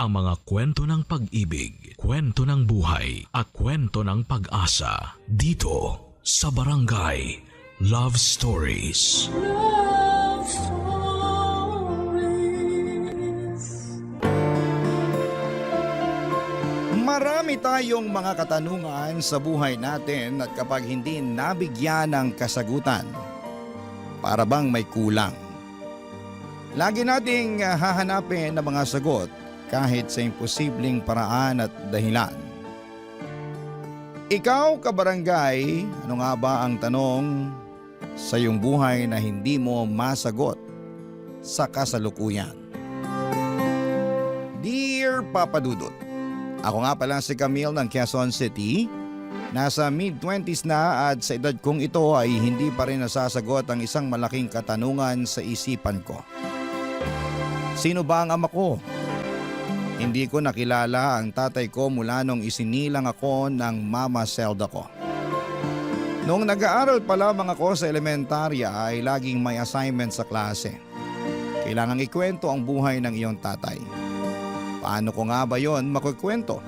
ang mga kwento ng pag-ibig, kwento ng buhay at kwento ng pag-asa dito sa Barangay Love Stories. Love Stories. Marami tayong mga katanungan sa buhay natin at kapag hindi nabigyan ng kasagutan, para bang may kulang. Lagi nating hahanapin ang mga sagot kahit sa imposibleng paraan at dahilan. Ikaw, kabarangay, ano nga ba ang tanong sa iyong buhay na hindi mo masagot sa kasalukuyan? Dear Papa Dudut, ako nga pala si Camille ng Quezon City. Nasa mid-20s na at sa edad kong ito ay hindi pa rin nasasagot ang isang malaking katanungan sa isipan ko. Sino ba ang ama ko? Hindi ko nakilala ang tatay ko mula nung isinilang ako ng mama Zelda ko. Noong nag-aaral pa lamang ako sa elementarya ay laging may assignment sa klase. Kailangang ikwento ang buhay ng iyong tatay. Paano ko nga ba yon makukwento?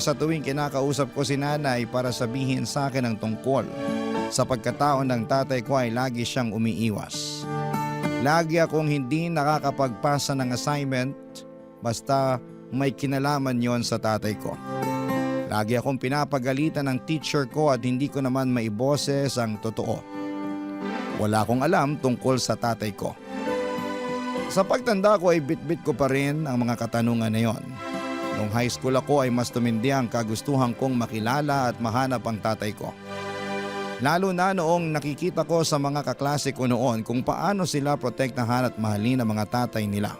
Sa tuwing kinakausap ko si nanay para sabihin sa akin ang tungkol sa pagkatao ng tatay ko ay lagi siyang umiiwas. Lagi akong hindi nakakapagpasa ng assignment basta may kinalaman yon sa tatay ko. Lagi akong pinapagalitan ng teacher ko at hindi ko naman maiboses ang totoo. Wala akong alam tungkol sa tatay ko. Sa pagtanda ko ay bitbit ko pa rin ang mga katanungan na yon. Nung high school ako ay mas tumindi ang kagustuhan kong makilala at mahanap ang tatay ko. Lalo na noong nakikita ko sa mga kaklase ko noon kung paano sila protektahan at mahalin ang mga tatay nila.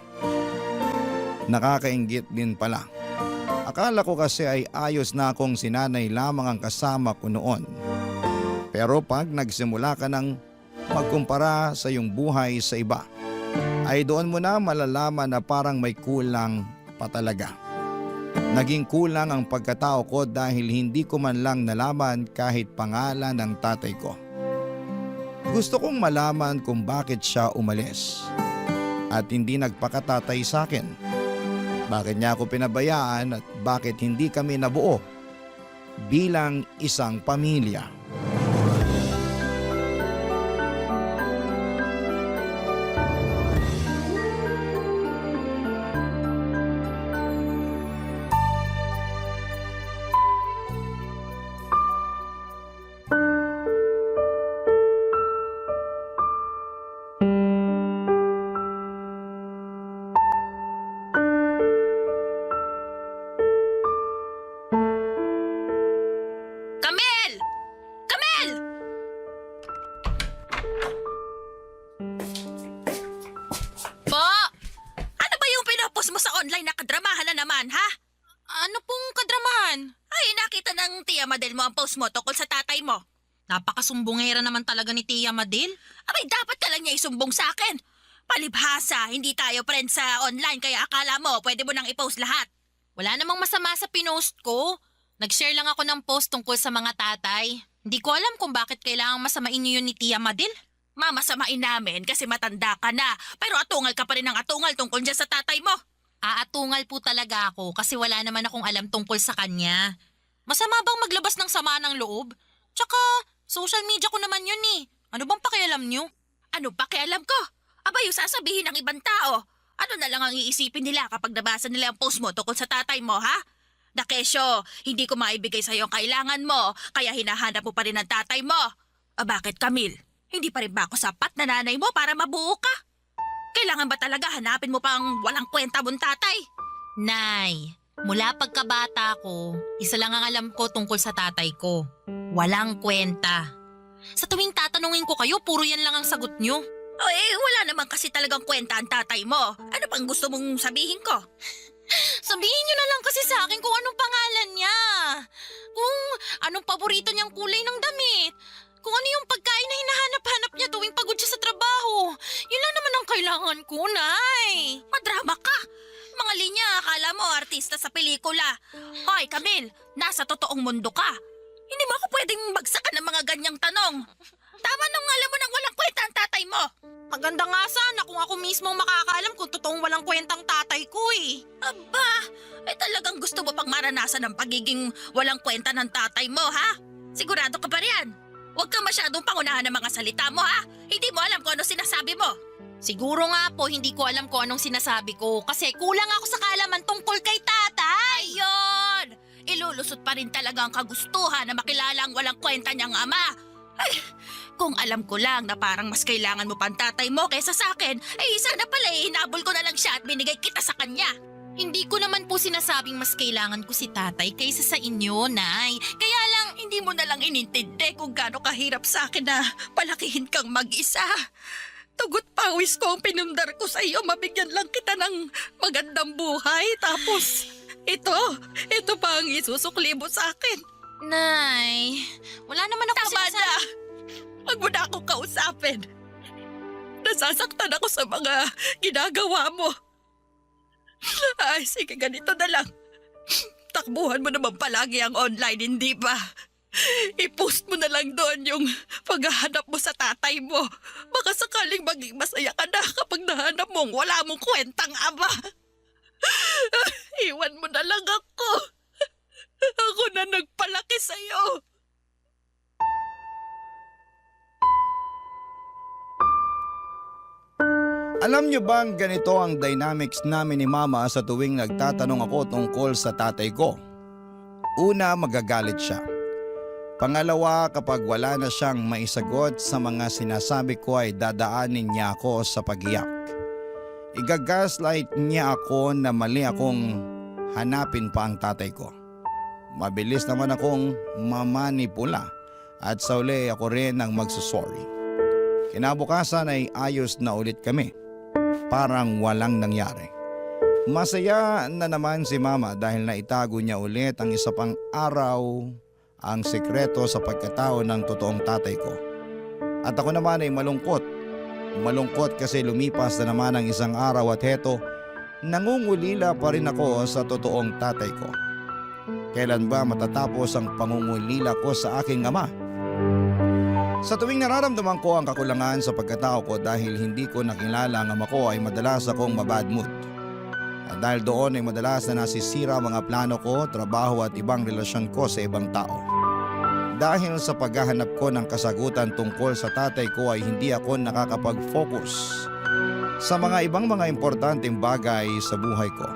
Nakakainggit din pala. Akala ko kasi ay ayos na akong sinanay lamang ang kasama ko noon. Pero pag nagsimula ka ng magkumpara sa iyong buhay sa iba, ay doon mo na malalaman na parang may kulang pa talaga. Naging kulang ang pagkatao ko dahil hindi ko man lang nalaman kahit pangalan ng tatay ko. Gusto kong malaman kung bakit siya umalis at hindi nagpakatatay sa akin. Bakit niya ako pinabayaan at bakit hindi kami nabuo bilang isang pamilya. Ang post mo tungkol sa tatay mo. Napakasumbongera naman talaga ni Tia Madel. Abay, dapat ka lang niya isumbong sa akin. Palibhasa, hindi tayo friends sa online kaya akala mo pwede mo nang i-post lahat. Wala namang masama sa pinost ko. Nag-share lang ako ng post tungkol sa mga tatay. Hindi ko alam kung bakit kailangang masamain niyo yun ni Tia Madel. Mamasamain namin kasi matanda ka na. Pero atungal ka pa rin ng atungal tungkol dyan sa tatay mo. Aatungal po talaga ako kasi wala naman akong alam tungkol sa kanya. Masama bang maglabas ng sama ng loob? Tsaka, social media ko naman yun eh. Ano bang pakialam nyo? Ano pakialam ko? Abay, yung sasabihin ng ibang tao. Ano na lang ang iisipin nila kapag nabasa nila ang post mo tungkol sa tatay mo, ha? Nakesyo, hindi ko maibigay sa'yo ang kailangan mo, kaya hinahanap mo pa rin ang tatay mo. Bakit, Camille? Hindi pa rin ba ako sapat na nanay mo para mabuo ka? Kailangan ba talaga hanapin mo pang walang kwenta mong tatay? Nay, mula pagkabata ko, isa lang ang alam ko tungkol sa tatay ko. Walang kwenta. Sa tuwing tatanungin ko kayo, puro yan lang ang sagot nyo. Wala naman kasi talagang kwenta ang tatay mo. Ano pang gusto mong sabihin ko? Sabihin nyo na lang kasi sa akin kung anong pangalan niya. Kung anong paborito niyang kulay ng damit. Kung ano yung pagkain na hinahanap-hanap niya tuwing pagod siya sa trabaho. Yun lang naman ang kailangan ko, Nay. Madrama ka. Mga linya, akala mo artista sa pelikula. Hoy, Camille, nasa totoong mundo ka. Hindi mo ako pwedeng bagsakan ng mga ganyang tanong. Tama nung alam mo nang walang kwenta ang tatay mo. Maganda nga sana kung ako mismo makakaalam kung totoong walang kwentang tatay ko eh. Aba, talagang gusto mo pang maranasan ang pagiging walang kwenta ng tatay mo, ha? Sigurado ka ba riyan? Huwag ka masyadong pangunahan ng mga salita mo, ha? Hindi mo alam kung ano sinasabi mo. Siguro nga po, hindi ko alam kung anong sinasabi ko kasi kulang ako sa kaalaman tungkol kay tatay. Ayun! Ilulusot pa rin talaga ang kagustuhan na makilala ang walang kwenta niyang ama. Ay, kung alam ko lang na parang mas kailangan mo pang tatay mo kaysa sa akin, sana pala hinabol ko na lang siya at binigay kita sa kanya. Hindi ko naman po sinasabing mas kailangan ko si tatay kaysa sa inyo, Nay. Kaya lang, Hindi mo na lang inintindi kung gaano kahirap sa akin na palakihin kang mag-isa. Tugot pawis ko ang pinundar ko sa iyo, mabigyan lang kita ng magandang buhay. Tapos, ito pa ang isusukli mo sa akin. Nay, wala naman ako Tama sinasabi. na! Huwag mo na akong kausapin. Nasasaktan ako sa mga ginagawa mo. Ay, sige, ganito na lang. Takbuhan mo naman palagi ang online, hindi ba? I-post mo na lang doon yung paghahanap mo sa tatay mo. Baka sakaling maging masaya ka na kapag nahanap mong wala mong kwentang ama. Iwan mo na lang ako. Ako na nagpalaki sa'yo. Alam nyo bang ganito ang dynamics namin ni Mama sa tuwing nagtatanong ako tungkol sa tatay ko? Una, magagalit siya. Pangalawa, kapag wala na siyang maisagot sa mga sinasabi ko ay dadaanin niya ako sa pagiyak. Igagaslight niya ako na mali akong hanapin pa ang tatay ko. Mabilis naman akong mamanipula at sa uli ako rin ang magsusorry. Kinabukasan ay ayos na ulit kami. Parang walang nangyari. Masaya na naman si Mama dahil naitago niya ulit ang isa pang araw ang sekreto sa pagkatao ng totoong tatay ko. At ako naman ay malungkot. Malungkot kasi lumipas na naman ang isang araw at heto, nangungulila pa rin ako sa totoong tatay ko. Kailan ba matatapos ang pangungulila ko sa aking ama? Sa tuwing nararamdaman ko ang kakulangan sa pagkatao ko dahil hindi ko nakilala ang ama ko ay madalas akong mabad mood. At dahil doon ay madalas na nasisira mga plano ko, trabaho at ibang relasyon ko sa ibang tao. Dahil sa paghahanap ko ng kasagutan tungkol sa tatay ko ay hindi ako nakakapag-focus sa mga ibang mga importanteng bagay sa buhay ko.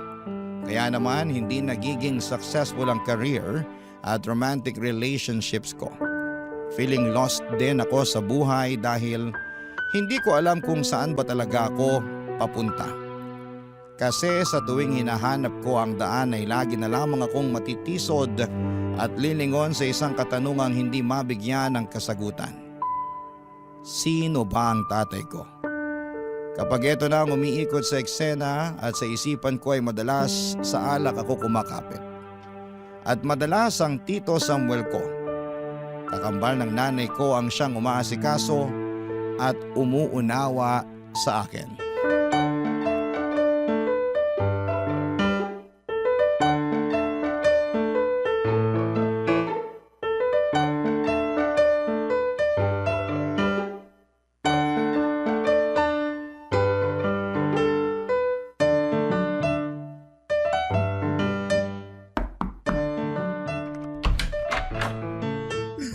Kaya naman hindi nagiging successful ang career at romantic relationships ko. Feeling lost din ako sa buhay dahil hindi ko alam kung saan ba talaga ako papunta. Kasi sa tuwing hinahanap ko ang daan ay lagi na lamang akong matitisod at lilingon sa isang katanungang hindi mabigyan ng kasagutan. Sino ba ang tatay ko? Kapag ito na ang umiikot sa eksena at sa isipan ko ay madalas sa alak ako kumakapit. At madalas ang Tito Samuel ko. Kakambal ng nanay ko ang siyang umaasikaso at umuunawa sa akin.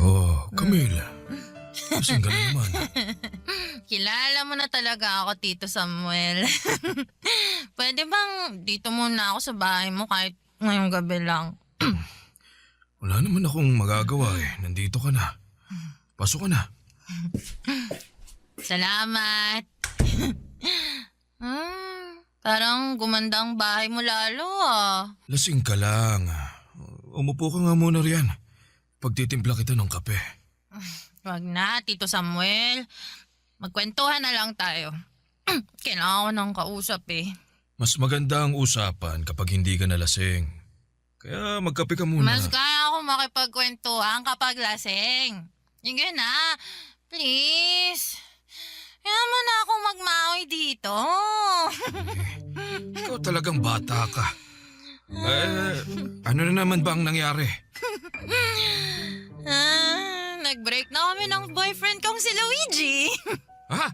Oh, Camille. Gising ka na naman. kilala mo na talaga ako, Tito Samuel. Pwede bang dito muna ako sa bahay mo kahit ngayong gabi lang? Wala naman akong magagawa eh. Nandito ka na. Pasok ka na. Salamat. Parang gumanda ang bahay mo lalo ah. Lasing ka lang. Umupo ka nga muna riyan. Pagtitimpla kita ng kape. Wag na, Tito Samuel. Magkwentuhan na lang tayo. Kailangan ko ng kausap eh. Mas maganda ang usapan kapag hindi ka nalasing. Kaya magkape ka muna. Mas kaya ako makipagkwentuhan kapag lasing. Sige na, please. Kaya mo na ako magmaoy dito. Ikaw talagang bata ka. Ano na naman ba ang nangyari? Nag-break na kami ng boyfriend kong si Luigi. Ha?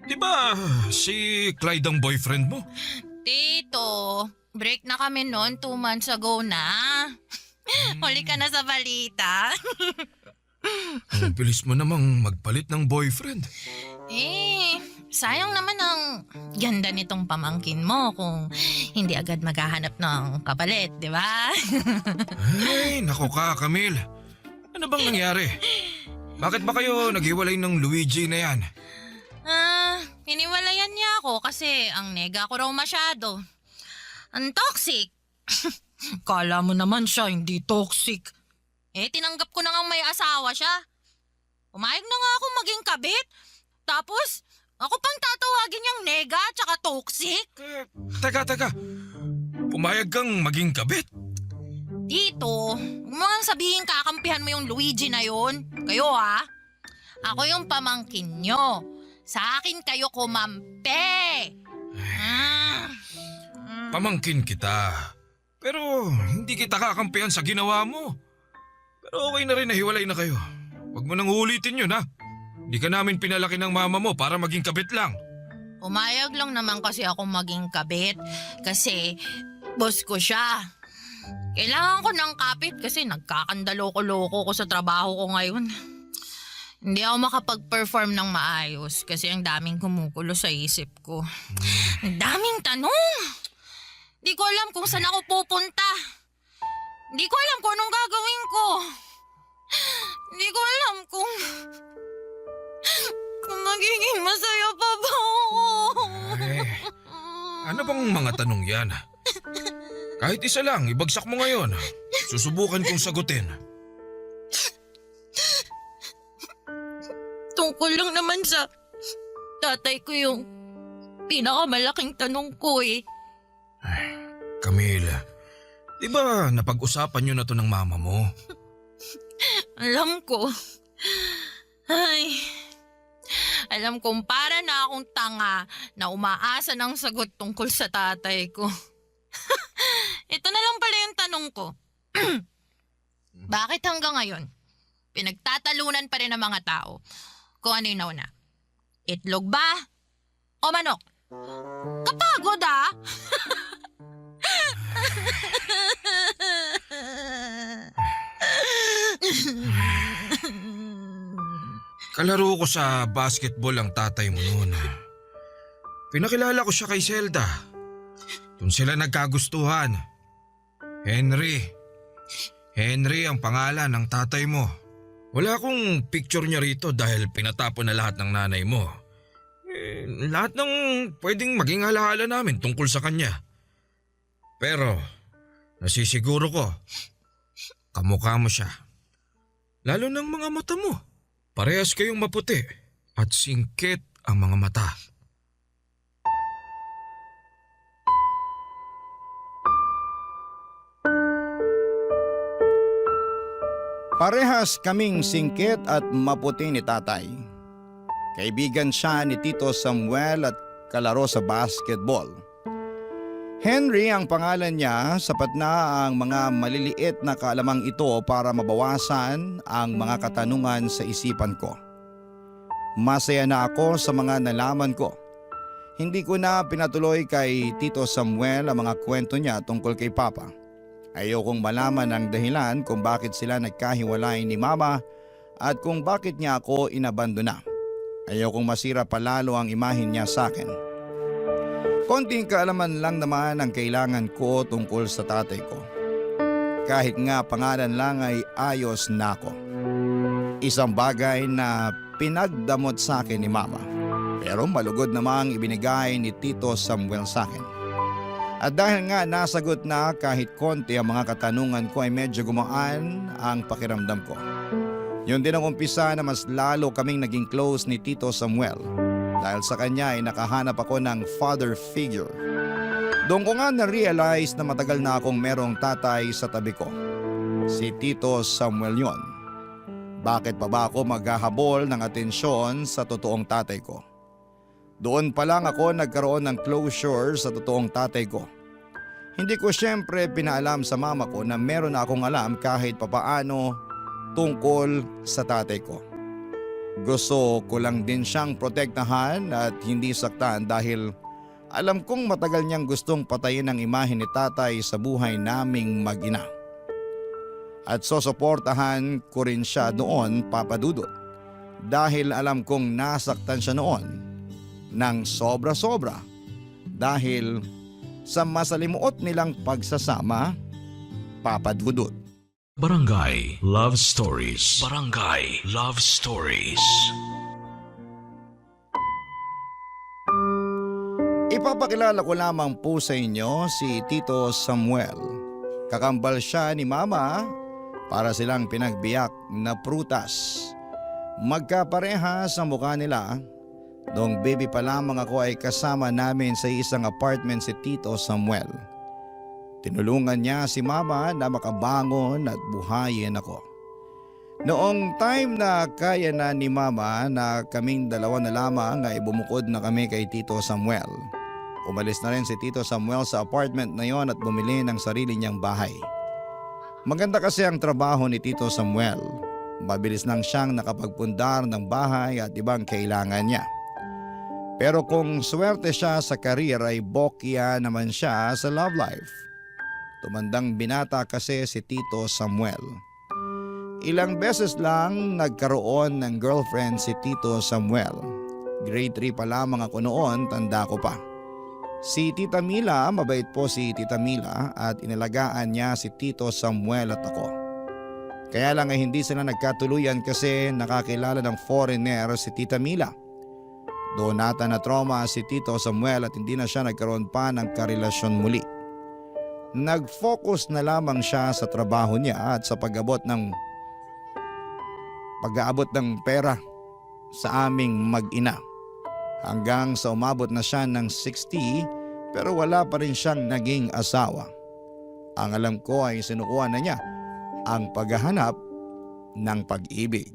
Di ba si Clyde ang boyfriend mo? Tito, break na kami noon 2 months ago na. Huli ka na sa balita. Ang bilis mo namang magpalit ng boyfriend. Sayang naman ang ganda nitong pamangkin mo kung hindi agad maghahanap ng kapalit, di ba? Ay, naku ka, Camille. Ano bang nangyari? Bakit ba kayo naghiwalay ng Luigi na yan? Hiniwalayan niya ako kasi ang nega ko raw masyado. Ang toxic. Kala mo naman siya hindi toxic. Tinanggap ko na nga may asawa siya. Umayag na nga ako maging kabit. Tapos, ako pang tatawagin niyang nega tsaka toxic. Teka. Pumayag kang maging kabit? Dito, huwag mo nga sabihin kakampihan mo yung Luigi na yun. Kayo Ako yung pamangkin nyo. Sa akin kayo kumampi. Pamangkin kita. Pero hindi kita kakampihan sa ginawa mo. Pero okay na rin, nahiwalay na kayo. Huwag mo nang ulitin yun, ha? Hindi ka namin pinalaki ng mama mo para maging kabit lang. Umayag lang naman kasi ako maging kabit. Kasi boss ko siya. Kailangan ko ng kapit kasi nagkakandaloko-loko ko sa trabaho ko ngayon. Hindi ako makapag-perform ng maayos kasi ang daming kumukulo sa isip ko. Ang daming tanong. Hindi ko alam kung saan ako pupunta. Hindi ko alam kung anong gagawin ko. Hindi ko alam kung magiging masaya pa ba ako. Ano bang mga tanong yan? Kahit isa lang, ibagsak mo ngayon. Susubukan kong sagutin. Tungkol lang naman sa tatay ko yung pinakamalaking tanong ko Camille, di ba napag-usapan nyo na to ng mama mo? Alam ko. Alam kong para na akong tanga na umaasa ng sagot tungkol sa tatay ko. Ito na lang pala yung tanong ko. Bakit hanggang ngayon, pinagtatalunan pa rin ng mga tao kung ano yung nauna? Itlog ba? O manok? Kapagod Kalaro ko sa basketball ang tatay mo noon. Pinakilala ko siya kay Zelda. Doon sila nagkagustuhan. Henry ang pangalan ng tatay mo. Wala akong picture niya rito dahil pinatapon na lahat ng nanay mo. Lahat ng pwedeng maging halahala namin tungkol sa kanya. Pero nasisiguro ko, kamukha mo siya. Lalo ng mga mata mo. Parehas kayong maputi at singkit ang mga mata. Parehas kaming singkit at maputi ni tatay. Kaibigan siya ni Tito Samuel at kalaro sa basketball. Henry ang pangalan niya, sapat na ang mga maliliit na kaalamang ito para mabawasan ang mga katanungan sa isipan ko. Masaya na ako sa mga nalaman ko. Hindi ko na pinatuloy kay Tito Samuel ang mga kwento niya tungkol kay Papa. Ayokong malaman ang dahilan kung bakit sila nagkahiwalay ni Mama at kung bakit niya ako inabandona. Ayokong masira palalo ang imahin niya sa akin. Konting kaalaman lang naman ang kailangan ko tungkol sa tatay ko. Kahit nga pangalan lang ay ayos na ako. Isang bagay na pinagdamot sa akin ni Mama. Pero malugod namang ibinigay ni Tito Samuel sa akin. At dahil nga nasagot na kahit konti ang mga katanungan ko ay medyo gumaan ang pakiramdam ko. Yun din ang umpisa na mas lalo kaming naging close ni Tito Samuel. Dahil sa kanya ay nakahanap ako ng father figure. Doon ko nga na-realize na matagal na akong merong tatay sa tabi ko. Si Tito Samuel yon. Bakit pa ba ako maghahabol ng atensyon sa totoong tatay ko? Doon pa lang ako nagkaroon ng closure sa totoong tatay ko. Hindi ko siyempre pinaalam sa mama ko na meron na akong alam kahit papaano tungkol sa tatay ko. Gusto ko lang din siyang protektahan at hindi saktan dahil Alam kong matagal niyang gustong patayin ang imahe ni tatay sa buhay naming mag-ina. At susuportahan ko rin siya doon, Papa Dudut. Dahil alam kong nasaktan siya noon ng sobra-sobra dahil sa masalimuot nilang pagsasama, Papa Dudut. Barangay Love Stories. Barangay Love Stories. Ipapakilala ko lamang po sa inyo si Tito Samuel. Kakambal siya ni Mama para silang pinagbiyak na prutas. Magkapareha sa mukha nila. Noong baby pa lamang ako ay kasama namin sa isang apartment si Tito Samuel. Tinulungan niya si Mama na makabangon at buhayin ako. Noong time na kaya na ni Mama na kaming dalawa na lamang ay bumukod na kami kay Tito Samuel. Umalis na rin si Tito Samuel sa apartment na yon at bumili ng sarili niyang bahay. Maganda kasi ang trabaho ni Tito Samuel. Mabilis lang siyang nakapagpundar ng bahay at ibang kailangan niya. Pero kung swerte siya sa career ay bokya naman siya sa love life. Tumandang binata kasi si Tito Samuel. Ilang beses lang nagkaroon ng girlfriend si Tito Samuel. Grade 3 pa lamang ako noon, tanda ko pa. Si Tita Mila, mabait po si Tita Mila at inalagaan niya si Tito Samuel at ako. Kaya lang ay hindi sila nagkatuluyan kasi nakakilala ng foreigner si Tita Mila. Doon nata na trauma si Tito Samuel at hindi na siya nagkaroon pa ng karelasyon muli. Nag-focus na lamang siya sa trabaho niya at sa pag-aabot ng pera sa aming mag-ina. Hanggang sa umabot na siya ng 60 pero wala pa rin siyang naging asawa. Ang alam ko ay sinukuha na niya ang paghahanap ng pag-ibig.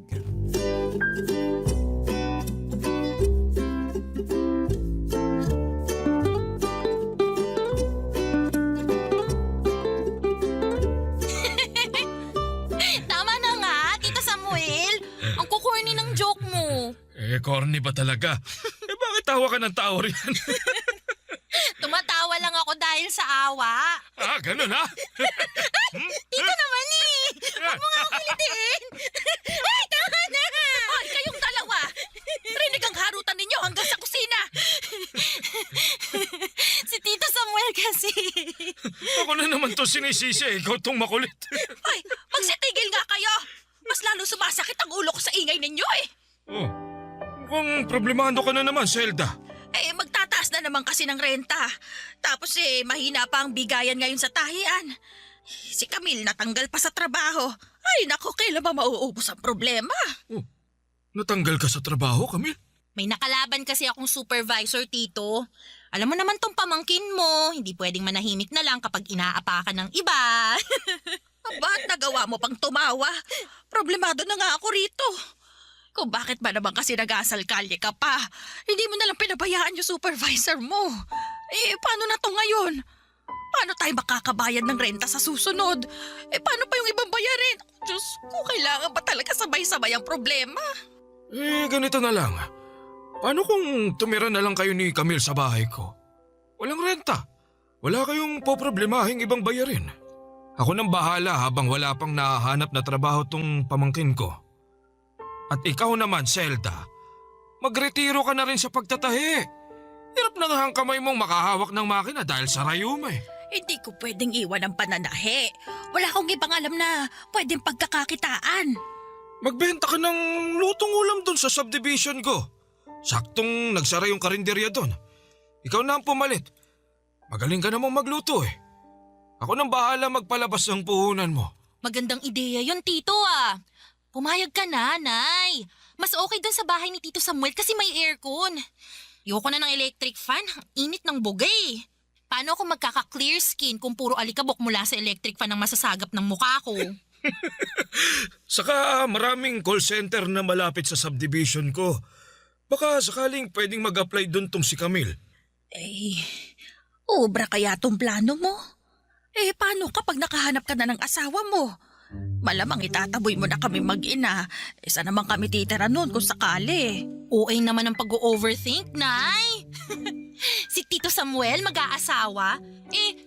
Tama na nga, Tito Samuel. Ang kukorny ng joke mo. Corny ba talaga? Bakit tawa ka ng tawa riyan? Tumatawa lang ako dahil sa awa. Ganun ha? Tito naman eh. Huwag mo nga ako kulitin. Ay, tama na. Ay, kayong dalawa! Rinig ang harutan ninyo hanggang sa kusina! Si Tito Samuel kasi. Ako na naman to sinisisi, ikaw tong makulit. Ay, magsitigil nga kayo! Mas lalo sumasakit ang ulo ko sa ingay ninyo eh! Oh, mukhang problemado ka na naman, Zelda. Eh, magtataas na naman kasi ng renta. Tapos mahina pa ang bigayan ngayon sa tahian. Si Camille natanggal pa sa trabaho. Ay, naku, kailan ba mauubos ang problema? Oh, natanggal ka sa trabaho, Camille? May nakalaban kasi akong supervisor, Tito. Alam mo naman tong pamangkin mo, hindi pwedeng manahimik na lang kapag inaapakan ng iba. Ba't nagawa mo pang tumawa? Problemado na nga ako rito. Kung bakit ba naman kasi nag-aasalkalye ka pa? Hindi mo na lang pinabayaan yung supervisor mo. Eh, paano na to ngayon? Paano tayo makakabayad ng renta sa susunod? Eh, paano pa yung ibang bayarin? Diyos ko, kailangan ba talaga sabay-sabay ang problema? Ganito na lang. Paano kung tumira na lang kayo ni Camille sa bahay ko? Walang renta. Wala kayong poproblemahing ibang bayarin. Ako nang bahala habang wala pang nahanap na trabaho tong pamangkin ko. At ikaw naman, Zelda, magretiro ka na rin sa pagtatahi. Hirap na nga ang kamay mong makahawak ng makina dahil sa rayuma eh. Hindi ko pwedeng iwan ang pananahi. Wala akong ibang alam na pwedeng pagkakakitaan. Magbenta ka ng lutong ulam doon sa subdivision ko. Saktong nagsara yung karinderya doon. Ikaw na ang pumalit. Magaling ka namang magluto eh. Ako nang bahala magpalabas ng puhunan mo. Magandang ideya yun, Tito ah. Pumayag ka na, Nay. Mas okay dun sa bahay ni Tito Samuel kasi may aircon. Ayoko na ng electric fan. Init ng bugay. Paano ako magkaka-clear skin kung puro alikabok mula sa electric fan ang masasagap ng mukha ko? Saka maraming call center na malapit sa subdivision ko. Baka sakaling pwedeng mag-apply doon tong si Camille. Eh, obra kaya tong plano mo? Eh, paano kapag nakahanap ka na ng asawa mo? Malamang itataboy mo na kami mag-ina. Isa naman kami titira noon kung sakali. OA naman ang pag-overthink, Nay. Si Tito Samuel mag-aasawa?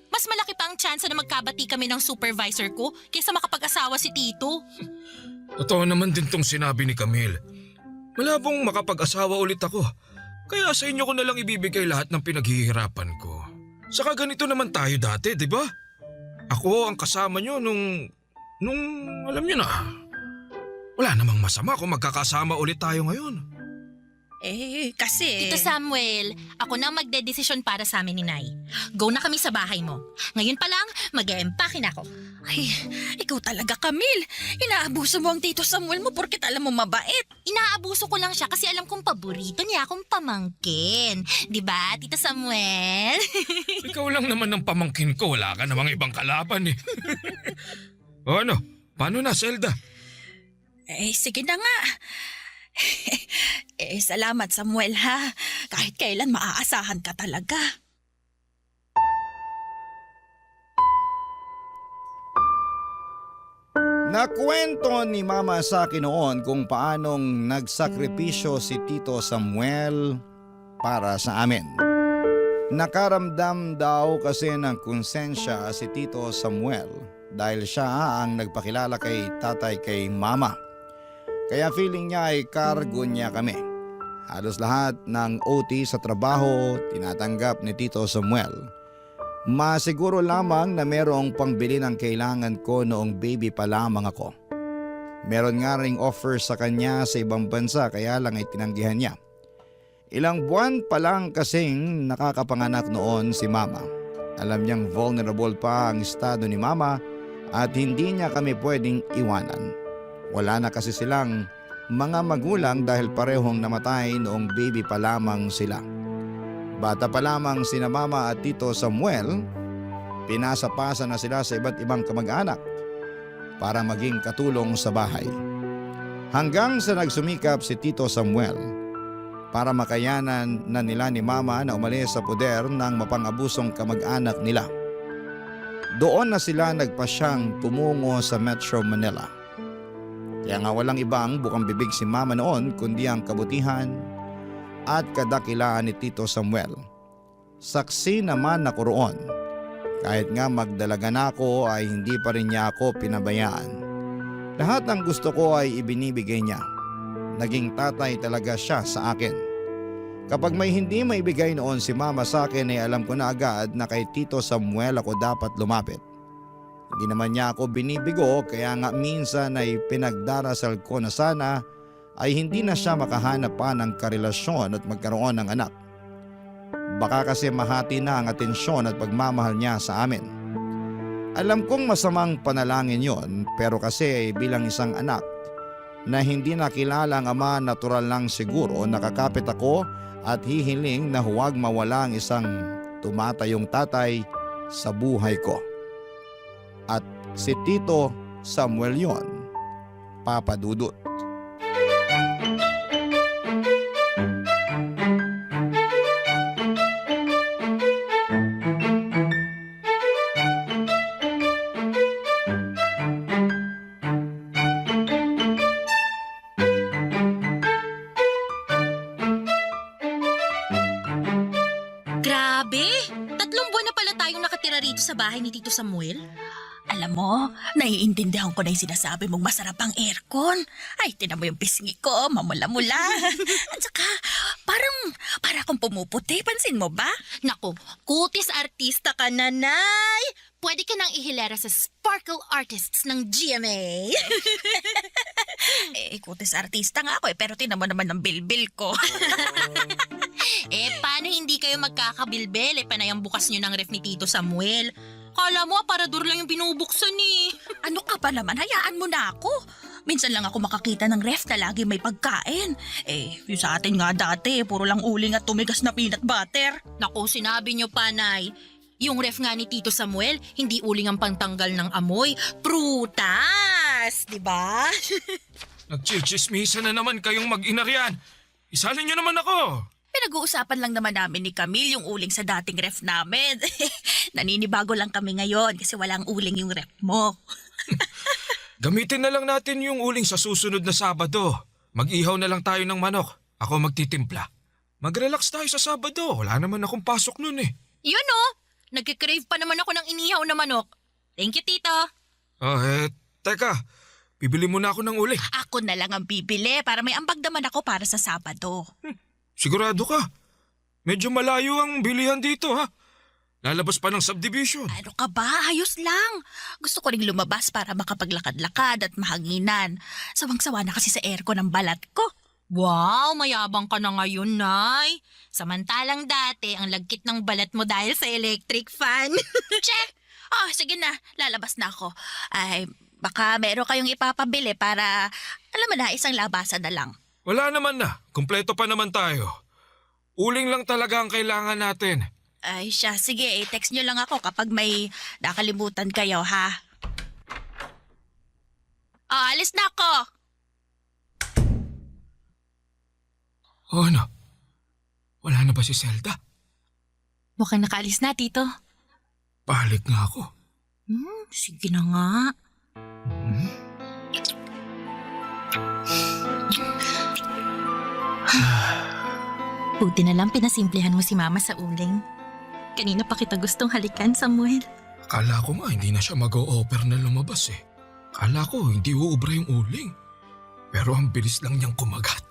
Mas malaki pa ang tsansa na magkabati kami ng supervisor ko kaysa makapag-asawa si Tito. Totoo naman din tong sinabi ni Camille. Malabong makapag-asawa ulit ako. Kaya sa inyo ko na lang ibibigay lahat ng pinaghihirapan ko. Saka ganito naman tayo dati, di ba? Ako ang kasama nyo nung alam nyo na. Wala namang masama kung magkakasama ulit tayo ngayon. Kasi... Tito Samuel, ako na magdedesisyon para sa amin ni Nay. Go na kami sa bahay mo. Ngayon pa lang, mag-e-empake na ako. Ay, ikaw talaga, Camille. Inaabuso mo ang Tito Samuel mo porket alam mo mabait. Inaabuso ko lang siya kasi alam kong paborito niya akong pamangkin. Di ba, Tito Samuel? Ikaw lang naman ang pamangkin ko. Wala ka namang ibang kalaban eh. O ano? Paano na, Zelda? Sige na nga. Salamat, Samuel, ha. Kahit kailan maaasahan ka talaga. Nakwento ni Mama sa akin noon kung paanong nagsakripisyo si Tito Samuel para sa amin. Nakaramdam daw kasi ng konsensya si Tito Samuel dahil siya ang nagpakilala kay tatay kay Mama. Kaya feeling niya ay cargo niya kami. Halos lahat ng OT sa trabaho tinatanggap ni Tito Samuel. Masiguro lamang na merong pangbili ng kailangan ko noong baby pa lamang ako. Meron nga ring offer sa kanya sa ibang bansa kaya lang ay tinanggihan niya. Ilang buwan pa lang kasing nakakapanganak noon si Mama. Alam niyang vulnerable pa ang estado ni Mama at hindi niya kami pwedeng iwanan. Wala na kasi silang mga magulang dahil parehong namatay noong baby pa lamang sila. Bata pa lamang sina Mama at Tito Samuel, pinasa-pasa na sila sa iba't ibang kamag-anak para maging katulong sa bahay. Hanggang sa nagsumikap si Tito Samuel para makayanan na nila ni Mama na umalis sa poder ng mapang-abusong kamag-anak nila. Doon na sila nagpasyang tumungo sa Metro Manila. Kaya nga walang ibang bukang bibig si Mama noon kundi ang kabutihan at kadakilaan ni Tito Samuel. Saksi naman ako roon. Kahit nga magdalaga na ako ay hindi pa rin niya ako pinabayaan. Lahat ng gusto ko ay ibinibigay niya. Naging tatay talaga siya sa akin. Kapag may hindi maibigay noon si Mama sa akin ay alam ko na agad na kay Tito Samuel ako dapat lumapit. Hindi naman niya ako binibigo kaya nga minsan ay pinagdarasal ko na sana ay hindi na siya makahanap pa ng karelasyon at magkaroon ng anak. Baka kasi mahati na ang atensyon at pagmamahal niya sa amin. Alam kong masamang panalangin yon pero kasi bilang isang anak na hindi nakilala ang ama, natural lang siguro nakakapit ako at hihiling na huwag mawala ang isang tumatayong tatay sa buhay ko. At si Tito Samuel yon, Papa Dudut. Grabe! 3 buwan na pala tayong nakatira rito sa bahay ni Tito Samuel. Alam mo, naiintindihan ko na yung sinasabi mong masarap ang aircon. Ay, tinan mo yung pisngi ko, mamula-mula. At saka, para akong pumuputi, pansin mo ba? Naku, kutis artista ka na, Nay! Pwede ka nang ihilera sa Sparkle Artists ng GMA. Kutis artista nga ako pero tinan mo naman ang bilbil ko. Paano hindi kayo magkakabilbel? Panay ang bukas nyo ng ref ni Tito Samuel. Kala mo, aparador lang yung binubuksan eh. Ano ka pa naman? Hayaan mo na ako. Minsan lang ako makakita ng ref na lagi may pagkain. Yung sa atin nga dati, puro lang uling at tumigas na peanut butter. Naku, sinabi nyo pa, Nay. Yung ref nga ni Tito Samuel, hindi uling ang pantanggal ng amoy. Prutas! Diba? Nagchichismisa na naman kayong mag-inaryan. Isalin niyo naman ako. Pinag-uusapan lang naman namin ni Camille yung uling sa dating ref namin. Naninibago lang kami ngayon kasi walang uling yung ref mo. Gamitin na lang natin yung uling sa susunod na Sabado. Mag-ihaw na lang tayo ng manok. Ako magtitimpla. Mag-relax tayo sa Sabado. Wala naman akong pasok nun eh. Yun nagkikrave pa naman ako ng inihaw na manok. Thank you, tito. Teka. Bibili muna ako ng uli. Ako na lang ang bibili para may ambag naman ako para sa Sabado. Sigurado ka? Medyo malayo ang bilihan dito ha. Lalabas pa ng subdivision. Ano ka ba? Ayos lang. Gusto ko ring lumabas para makapaglakad-lakad at mahanginan. Sawang-sawa na kasi sa aircon ng balat ko. Wow, mayabang ka na ngayon, Nay. Samantalang dati, ang lagkit ng balat mo dahil sa electric fan. Che! Oh, sige na. Lalabas na ako. Ay, baka meron kayong ipapabili para, alam mo na, isang labasan na lang. Wala naman na. Kumpleto pa naman tayo. Uling lang talaga ang kailangan natin. Ay siya, sige, text nyo lang ako kapag may nakalimutan kayo, ha? Oh, alis na ako! Oh, ano? Wala na ba si Zelda? Mukhang nakaalis na, tito. Balik nga ako. Sige na nga. Buti na lang pinasimplihan mo si Mama sa uling. Kanina pa kita gustong halikan, Samuel. Akala ko nga hindi na siya mag-o-offer na lumabas eh. Akala ko hindi uubra yung uling. Pero ang bilis lang niyang kumagat.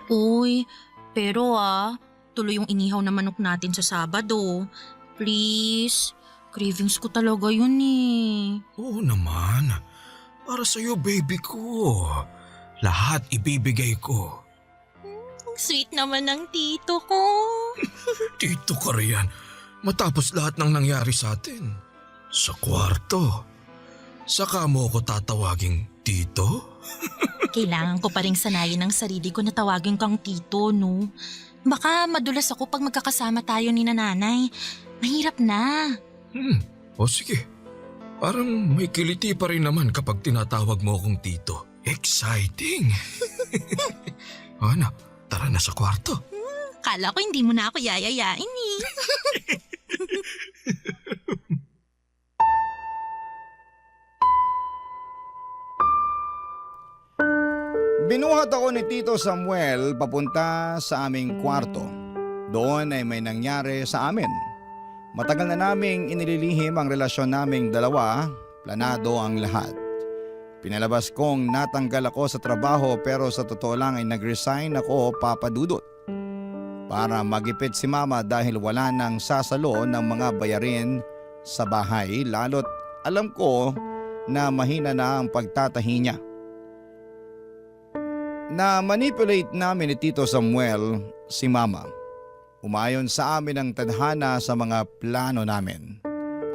Uy, pero tuloy yung inihaw na manok natin sa Sabado. Please, cravings ko talaga yun eh. Oo naman. Para sa'yo, baby ko. Lahat ibibigay ko. Ang sweet naman ng tito ko. Tito ka riyan. Matapos lahat ng nangyari sa atin. Sa kwarto. Saka mo ako tatawaging tito? Kailangan ko pa rin sanayin ang sarili ko na tawagin kang tito, no? Baka madulas ako pag magkakasama tayo ni nanay. Mahirap na. O sige. Parang may kiliti pa rin naman kapag tinatawag mo akong tito. Exciting! O ano, tara na sa kwarto. Kala ko hindi mo na ako yayayain eh. Binuhat ako ni Tito Samuel papunta sa aming kwarto. Doon ay may nangyari sa amin. Matagal na naming inililihim ang relasyon naming dalawa, planado ang lahat. Pinalabas kong natanggal ako sa trabaho pero sa totoo lang ay nag-resign ako, Papa Dudut. Para magipit si Mama dahil wala nang sasalo ng mga bayarin sa bahay, lalo't alam ko na mahina na ang pagtatahi niya. Na-manipulate namin ni Tito Samuel si Mama. Umayon sa amin ang tadhana sa mga plano namin.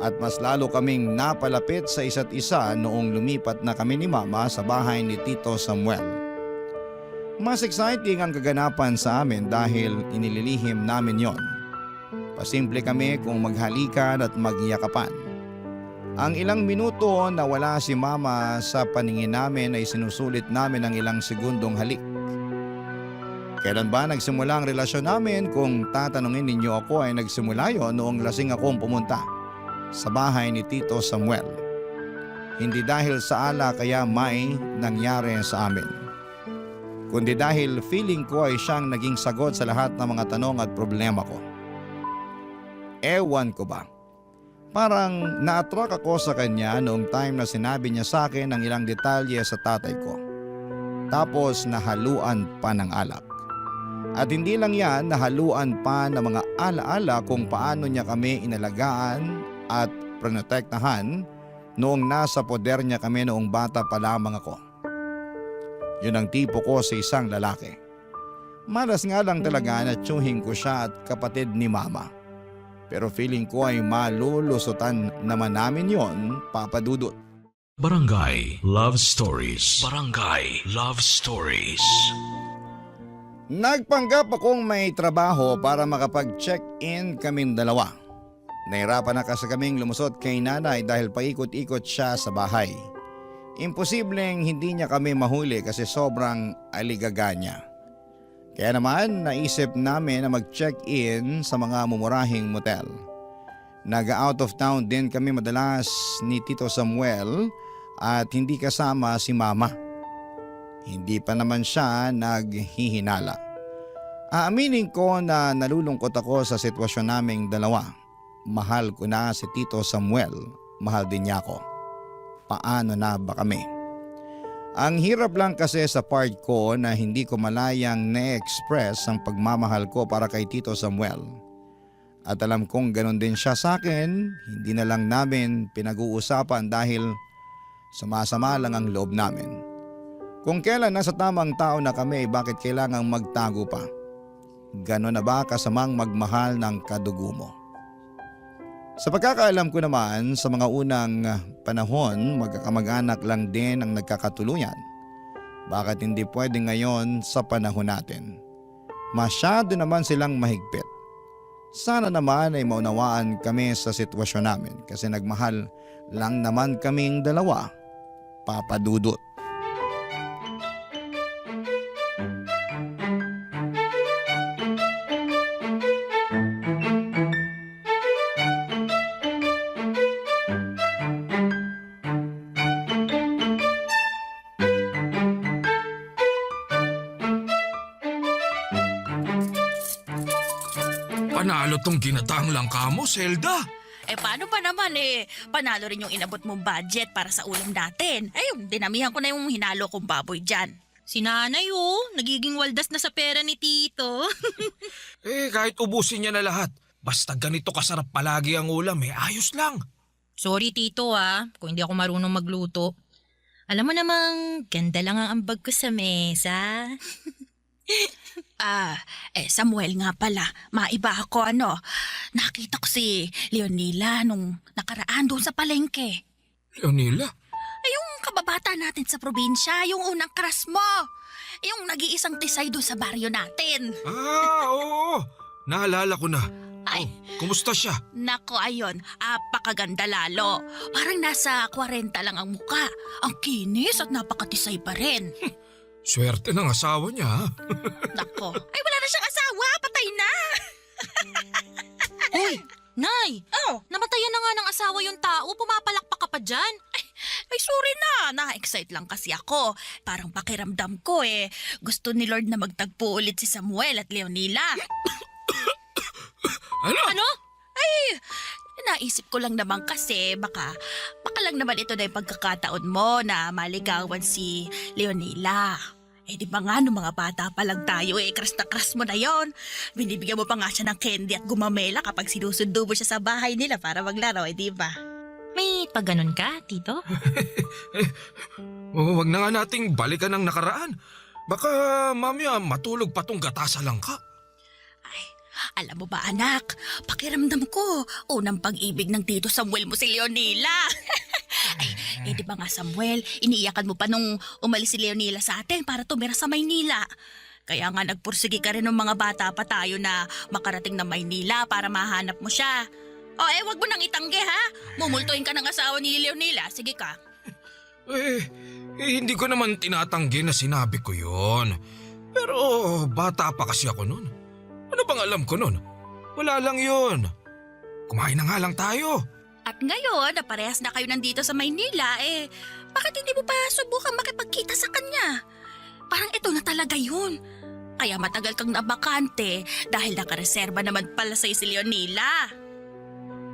At mas lalo kaming napalapit sa isa't isa noong lumipat na kami ni Mama sa bahay ni Tito Samuel. Mas exciting ang kaganapan sa amin dahil inililihim namin yon. Pasimple kami kung maghalikan at magyakapan. Ang ilang minuto na wala si Mama sa paningin namin ay sinusulit namin ang ilang segundong halik. Kailan ba nagsimula ang relasyon namin? Kung tatanungin ninyo ako ay nagsimula yon noong lasing akong pumunta sa bahay ni Tito Samuel. Hindi dahil sa ala kaya may nangyari sa amin, kundi dahil feeling ko ay siyang naging sagot sa lahat ng mga tanong at problema ko. Ewan ko ba? Parang na-attract ako sa kanya noong time na sinabi niya sa akin ang ilang detalye sa tatay ko. Tapos nahaluan pa ng alak. At hindi lang yan, nahaluan pa ng mga alaala kung paano niya kami inalagaan at protektahan noong nasa poder niya kami noong bata pa lamang ako. Yun ang tipo ko sa isang lalaki. Malas nga lang talaga na tsuhin ko siya at kapatid ni Mama. Pero feeling ko ay malulusutan naman namin yon, Papa Dudut. Barangay Love Stories. Barangay Love Stories. Nagpanggap akong may trabaho para makapag-check-in kaming dalawa. Nahirapan na kasi kaming lumusot kay nanay dahil paikot-ikot siya sa bahay. Imposibleng hindi niya kami mahuli kasi sobrang aligaga niya. Kaya naman naisip namin na mag-check-in sa mga mumurahing motel. Nag-out of town din kami madalas ni Tito Samuel at hindi kasama si Mama. Hindi pa naman siya naghihinala. Aaminin ko na nalulungkot ako sa sitwasyon naming dalawa. Mahal ko na si Tito Samuel, mahal din niya ako. Paano na ba kami? Ang hirap lang kasi sa part ko na hindi ko malayang na-express ang pagmamahal ko para kay Tito Samuel. At alam kong ganun din siya sa akin, hindi na lang namin pinag-uusapan dahil sumasama lang ang loob namin. Kung kailan nasa tamang tao na kami, bakit kailangang magtago pa? Ganon na ba kasamang magmahal ng kadugo mo? Sa pagkakaalam ko naman, sa mga unang panahon, magkakamag-anak lang din ang nagkakatuluyan. Bakit hindi pwede ngayon sa panahon natin? Masyado naman silang mahigpit. Sana naman ay maunawaan kami sa sitwasyon namin kasi nagmahal lang naman kaming dalawa, Papa Dudut. Panalo tong ginataang langka mo, Zelda. Paano pa naman panalo rin yung inabot mong budget para sa ulam natin. Dinamihan ko na yung hinalo kong baboy dyan. Si nanay nagiging waldas na sa pera ni Tito. Kahit ubusin niya na lahat, basta ganito kasarap palagi ang ulam ayos lang. Sorry Tito kung hindi ako marunong magluto. Alam mo namang ganda lang ang ambag ko sa mesa. Samuel nga pala, maiba ako Nakita ko si Leonila nung nakaraan doon sa palengke. Leonila? Yung kababata natin sa probinsya, yung unang crush mo. Yung nag-iisang tisay doon sa baryo natin. Oo. Naalala ko na. Ay. Kumusta siya? Nako, ayun, apakaganda lalo. Parang nasa 40 lang ang muka. Ang kinis at napakatisay pa rin. Swerte ng asawa niya. Nako, ay wala na siyang asawa, patay na. Uy, Nay! Namatayan na nga ng asawa yung tao, pumapalakpak ka pa dyan. Ay, sorry na. Na-excite lang kasi ako. Parang pakiramdam ko gusto ni Lord na magtagpo ulit si Samuel at Leonila. Ano? Naisip ko lang naman kasi baka lang naman ito na yung pagkakataon mo na maligawan si Leonila. Di ba nga nung mga bata pa lang tayo crush na crush mo na yon. Binibigyan mo pa nga siya ng candy at gumamela kapag sinusundo mo siya sa bahay nila para maglaro, di ba? May pagganon ka, Tito? Wag na nga nating balikan ang nakaraan. Baka mamaya matulog pa tong gatasa lang ka. Alam mo ba anak, pakiramdam ko, unang pag-ibig ng Tito Samuel mo si Leonila. Di ba nga Samuel, iniiyakan mo pa nung umalis si Leonila sa atin para tumira sa Maynila. Kaya nga nagpursigi ka rin ng mga bata pa tayo na makarating na Maynila para mahanap mo siya. Wag mo nang itanggi ha, mumultuhin ka ng asawa ni Leonila, sige ka. Hindi ko naman tinatanggi na sinabi ko yon. Pero bata pa kasi ako noon. Ano bang alam ko nun? Wala lang yun. Kumain na nga lang tayo. At ngayon na parehas na kayo nandito sa Maynila, bakit hindi mo pa subukang makipagkita sa kanya? Parang ito na talaga yun. Kaya matagal kang nabakante dahil nakareserba naman pala sa'yo si Leonila.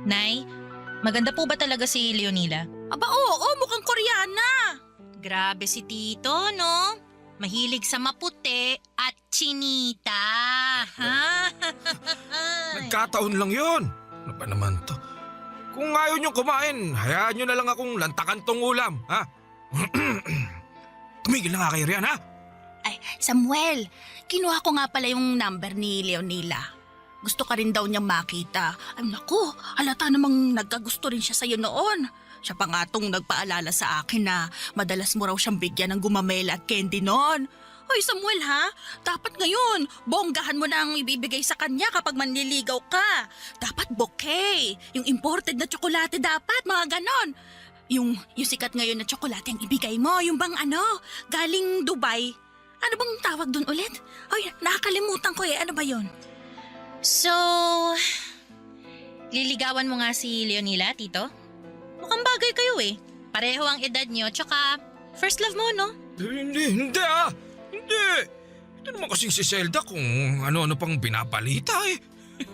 Nay, maganda po ba talaga si Leonila? Aba oo, mukhang Koreana. Grabe si Tito, no? Mahilig sa maputi at chinita. Ha? Nagkataon lang yun. Ano ba naman to? Kung ayaw nyo kumain, hayaan nyo na lang akong lantakan tong ulam, ha? Tumigil na nga kayo riyan, ha? Samuel, kinuha ko nga pala yung number ni Leonila. Gusto ka rin daw niyang makita. Ay naku, halata namang nagkagusto rin siya sa'yo noon. Siya pa nga tong nagpaalala sa akin na madalas mo raw siyang bigyan ng gumamela at candy noon. Hoy Samuel ha, dapat ngayon, bonggahan mo na ang ibibigay sa kanya kapag manliligaw ka. Dapat bouquet, yung imported na tsokolate dapat, mga ganon. Yung sikat ngayon na tsokolate ang ibigay mo, yung bang galing Dubai. Ano bang tawag doon ulit? Hoy, nakakalimutan ko ano ba yon? So, liligawan mo nga si Leonila, Tito? Mukhang bagay kayo Pareho ang edad nyo, tsaka first love mo, no? Hindi. Ito naman kasing si Zelda kung ano-ano pang binabalita eh.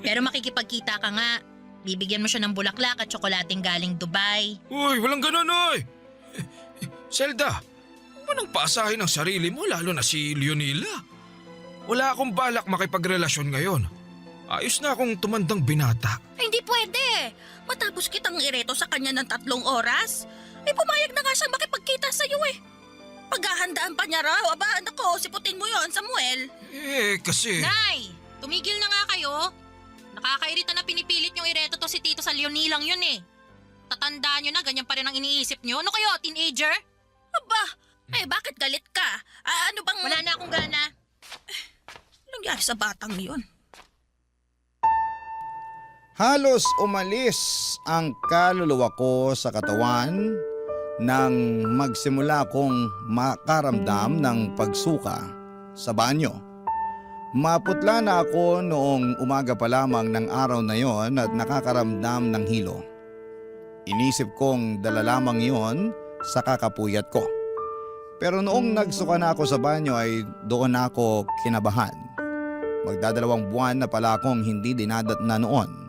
Pero makikipagkita ka nga. Bibigyan mo siya ng bulaklak at tsokolating galing Dubai. Uy, walang ganun oy. Zelda, huwag mo nang paasahin ang sarili mo lalo na si Leonila. Wala akong balak makipagrelasyon ngayon. Ayos na akong tumandang binata. Ay, hindi pwede. Matapos kitang ireto sa kanya ng 3 oras, pumayag na nga siya makipagkita sa'yo eh. Paghahandaan pa niya raw, aba nako, siputin mo yon, Samuel. Kasi… Nay! Tumigil na nga kayo. Nakakairita na pinipilit yung ireto to si Tito sa Leonilang yun eh. Tatandaan nyo na, ganyan pa rin ang iniisip nyo. Ano kayo, teenager? Aba, bakit galit ka? Ano bang… Wala na akong gana. nangyari sa batang yon? Halos umalis ang kaluluwa ko sa katawan nang magsimula akong makaramdam ng pagsuka sa banyo. Maputla na ako noong umaga pa lamang ng araw na yon at nakakaramdam ng hilo. Inisip kong dala lamang yon sa kakapuyat ko. Pero noong nagsuka na ako sa banyo ay doon na ako kinabahan. Magdadalawang buwan na pala akong hindi dinadatna noon.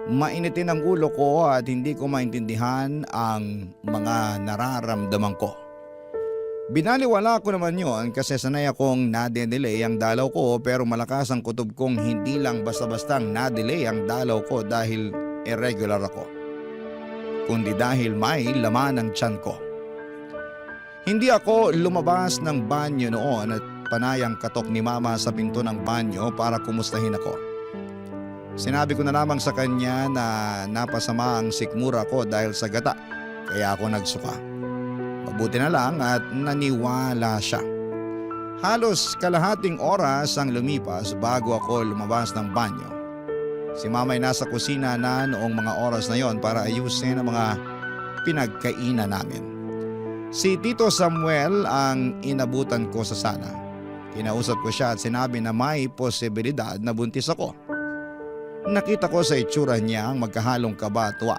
Mainitin ang ulo ko at hindi ko maintindihan ang mga nararamdaman ko. Binaliwala ko naman yon kasi sanay akong nade-delay ang dalaw ko, pero malakas ang kutob kong hindi lang basta-bastang na-delay ang dalaw ko dahil irregular ako, kundi dahil may laman ang tiyan ko. Hindi ako lumabas ng banyo noon at panayang katok ni Mama sa pinto ng banyo para kumustahin ako. Sinabi ko na lamang sa kanya na napasama ang sikmura ko dahil sa gata, kaya ako nagsuka. Mabuti na lang at naniwala siya. Halos kalahating oras ang lumipas bago ako lumabas ng banyo. Si Mama ay nasa kusina na noong mga oras na yon para ayusin ang mga pinagkainan namin. Si Tito Samuel ang inabutan ko sa sala. Kinausap ko siya at sinabi na may posibilidad na buntis ako. Nakita ko sa itsura niya ang magkahalong kaba at tuwa.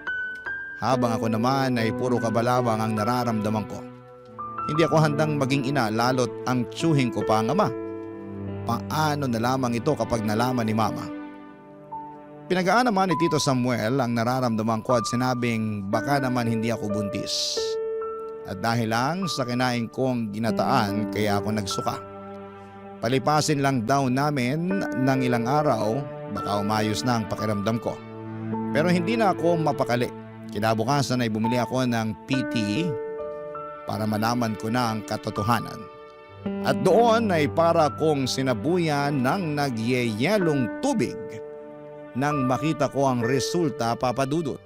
Habang ako naman ay puro kaba lamang ang nararamdaman ko. Hindi ako handang maging ina lalo't ang tiyuhin ko pa ang ama. Paano na lamang ito kapag nalaman ni Mama? Pinagaan naman ni Tito Samuel ang nararamdaman ko at sinabing baka naman hindi ako buntis. At dahil lang sa kinain kong ginataan kaya ako nagsuka. Palipasin lang daw namin ng ilang araw, baka umayos na ang pakiramdam ko. Pero hindi na ako mapakali. Kinabukasan ay bumili ako ng PT para malaman ko na ang katotohanan. At doon ay para kong sinabuyan ng nagyeyelong tubig nang makita ko ang resulta, Papa Dudut.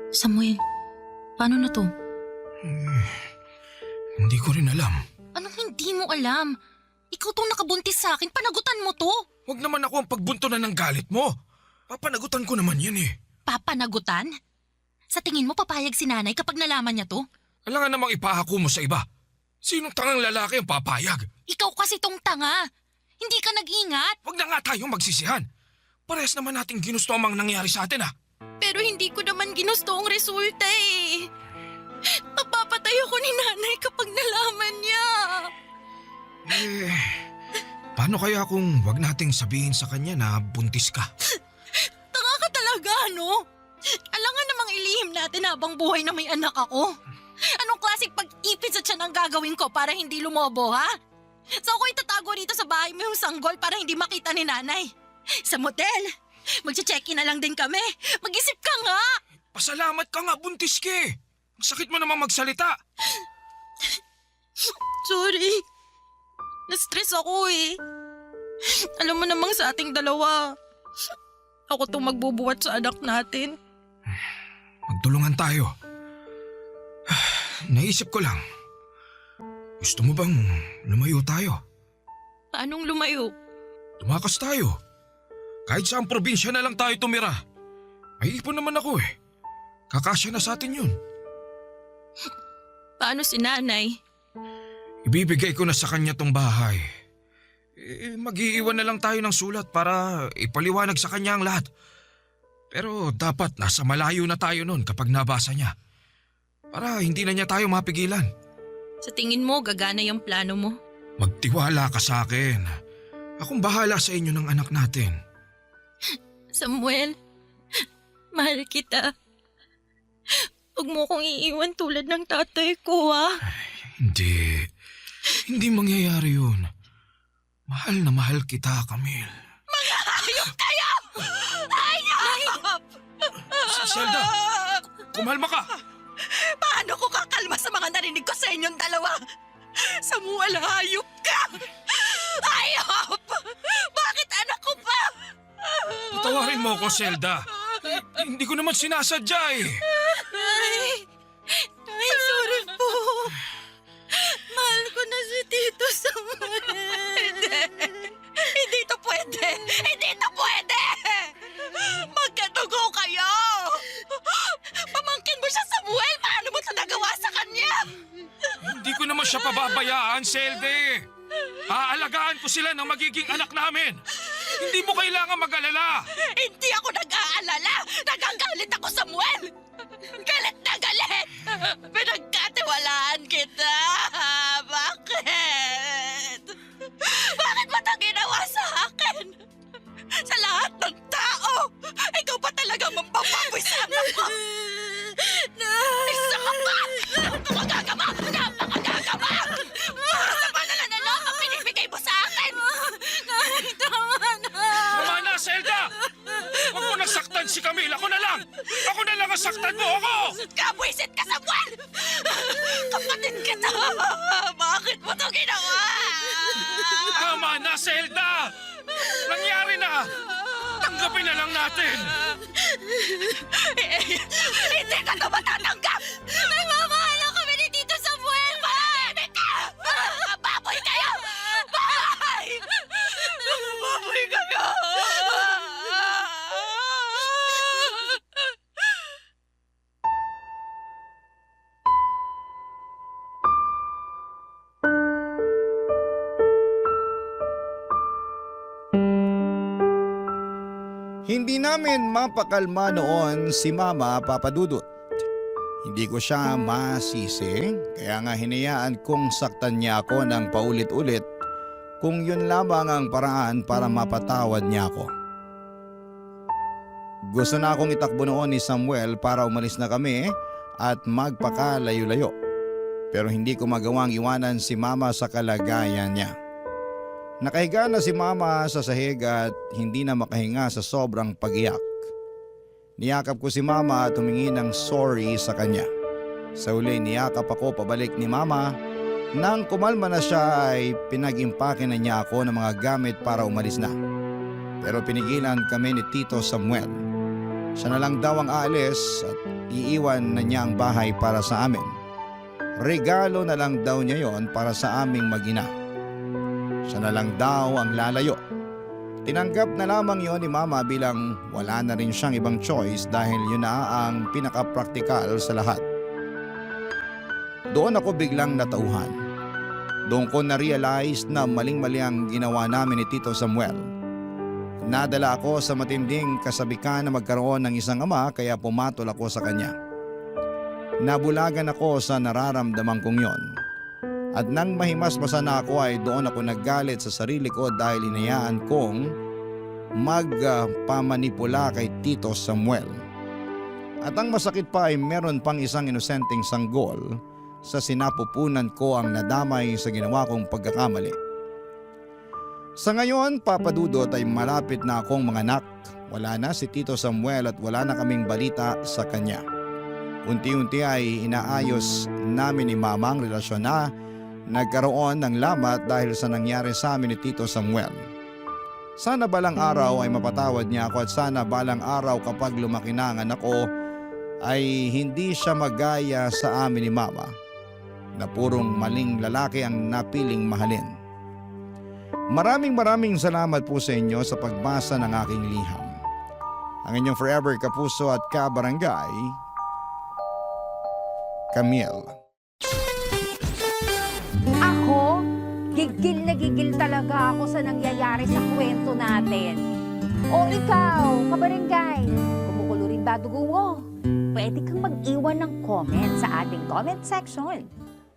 Samuel, paano na to? Hindi ko rin alam. Anong hindi mo alam? Ikaw tong nakabuntis sa akin, panagutan mo to. Huwag naman ako ang pagbuntunan ng galit mo. Papanagutan ko naman yan eh. Papanagutan? Sa tingin mo papayag si nanay kapag nalaman niya to? Alangan namang ipahako mo sa iba. Sinong tangang lalaki ang papayag? Ikaw kasi tong tanga. Hindi ka nag-ingat. Huwag na nga tayong magsisihan. Parehas naman nating ginusto ang mga nangyari sa atin ah. Pero hindi ko naman ginusto ang resulta eh. Mapapatay ako ni nanay kapag nalaman niya. Paano kaya kung wag nating sabihin sa kanya na buntis ka? Tanga ka talaga, no? Alangan namang ilihim natin habang buhay na may anak ako. Anong klaseng pag-ipit sa tiyan ang gagawin ko para hindi lumobo, ha? So ako itatago dito sa bahay mo yung sanggol para hindi makita ni nanay. Sa motel, magche-check-in na lang din kami. Mag-isip ka nga! Pasalamat ka nga, buntis ka eh. Ang sakit mo naman magsalita. Sorry. Na-stress ako eh. Alam mo namang sa ating dalawa, ako tong magbubuhat sa anak natin. Magtulungan tayo. Naisip ko lang. Gusto mo bang lumayo tayo? Paanong lumayo? Tumakas tayo. Kahit saan probinsya na lang tayo tumira. May ipon naman ako eh. Kakasya na sa atin yun. Paano si nanay? Ibibigay ko na sa kanya tong bahay. Mag-iiwan na lang tayo ng sulat para ipaliwanag sa kanya ang lahat. Pero dapat nasa malayo na tayo nun kapag nabasa niya. Para hindi na niya tayo mapigilan. Sa tingin mo, gagana yung plano mo? Magtiwala ka sa akin. Akong bahala sa inyo ng anak natin. Samuel, mahal kita. Huwag mo kong iiwan tulad ng tatay ko, ha? Hindi. Hindi mangyayari yun. Mahal na mahal kita, Camille. Hayop kayo! Hayop! Zelda, kumalma ka! Paano ko kakalma sa mga narinig ko sa inyong dalawa? Samuel, hayop ka! Hayop! Bakit anak ko pa? Patawarin mo ako, Zelda. Hindi ko naman sinasadya eh. Ay, sorry po. Mahal ko na si Tito Samuel. Hindi to pwede! Hindi to pwede! Magkadugo kayo! Pamangkin mo siya, Samuel! Paano mo ito nagawa sa kanya? Hindi ko naman siya pababayaan, Zelda. Aalagaan ko sila ng magiging anak namin. Hindi mo kailangan mag-alala. Hindi ako nag-aalala! Nagagalit ako, Samuel! Galit na galit! Pinagkatiwalaan kita! Bakit? Bakit mo ito ginawa sa akin? Sa lahat ng tao, ikaw pa talaga mampapaboy sa anak ko! Isa ka pa! Napakagagama! Napakagagama! Sa panala na lang ang pinibigay mo sa akin! Tama na, Zelda! Huwag mo nasaktan si Camille. Ako na lang! Ako na lang ang saktan mo! Ako! Kabwisit ka, Samuel! Kapatid kita! Bakit mo ito ginawa? Tama na, Zelda! Nangyari na! Tanggapin na lang natin! Hindi ka na matatanggap! Nagmamahalan kami ni Tito Samuel! Mahimik ka! Baboy kayo! Baboy! Baboy kayo! Hindi namin mapakalma noon si Mama Papadudut. Hindi ko siya masisi, kaya nga hinayaan kong saktan niya ako ng paulit-ulit kung yun lamang ang paraan para mapatawad niya ako. Gusto na akong itakbo noon ni Samuel para umalis na kami at magpakalayo-layo. Pero hindi ko magawang iwanan si Mama sa kalagayan niya. Nakahiga na si Mama sa sahig at hindi na makahinga sa sobrang pag-iyak. Niyakap ko si Mama at humingi ng sorry sa kanya. Sa uli niyakap ako pabalik ni Mama. Nang kumalma na siya ay pinag-impake na niya ako ng mga gamit para umalis na. Pero pinigilan kami ni Tito Samuel. Siya na lang daw ang aalis at iiwan na niya ang bahay para sa amin. Regalo na lang daw niya yon para sa aming mag-ina. Siya na lang daw ang lalayo. Tinanggap na lamang yon ni Mama bilang wala na rin siyang ibang choice dahil yun na ang pinaka-praktikal sa lahat. Doon ako biglang natauhan. Doon ko na-realize na maling-mali ang ginawa namin ni Tito Samuel. Nadala ako sa matinding kasabikan na magkaroon ng isang ama kaya pumatol ako sa kanya. Nabulagan ako sa nararamdaman kong yon. At nang mahimasmasan na ako ay doon ako naggalit sa sarili ko dahil inayaan kong magpamanipula kay Tito Samuel. At ang masakit pa ay meron pang isang inosenteng sanggol sa sinapupunan ko ang nadamay sa ginawa kong pagkakamali. Sa ngayon, Papadudot ay malapit na akong manganak. Wala na si Tito Samuel at wala na kaming balita sa kanya. Unti-unti ay inaayos namin ni Mama ang relasyon na nagkaroon ng lamat dahil sa nangyari sa amin ni Tito Samuel. Sana balang araw ay mapatawad niya ako at sana balang araw kapag lumaki na ang anak ko ay hindi siya magaya sa amin ni Mama na purong maling lalaki ang napiling mahalin. Maraming salamat po sa inyo sa pagbasa ng aking liham. Ang inyong forever kapuso at kabarangay, Camille. Ako Gigil na gigil talaga ako sa nangyayari sa kwento natin. O ikaw, kabarangay, kumukulo rin ba dugo mo? Pwede kang mag-iwan ng comment sa ating comment section.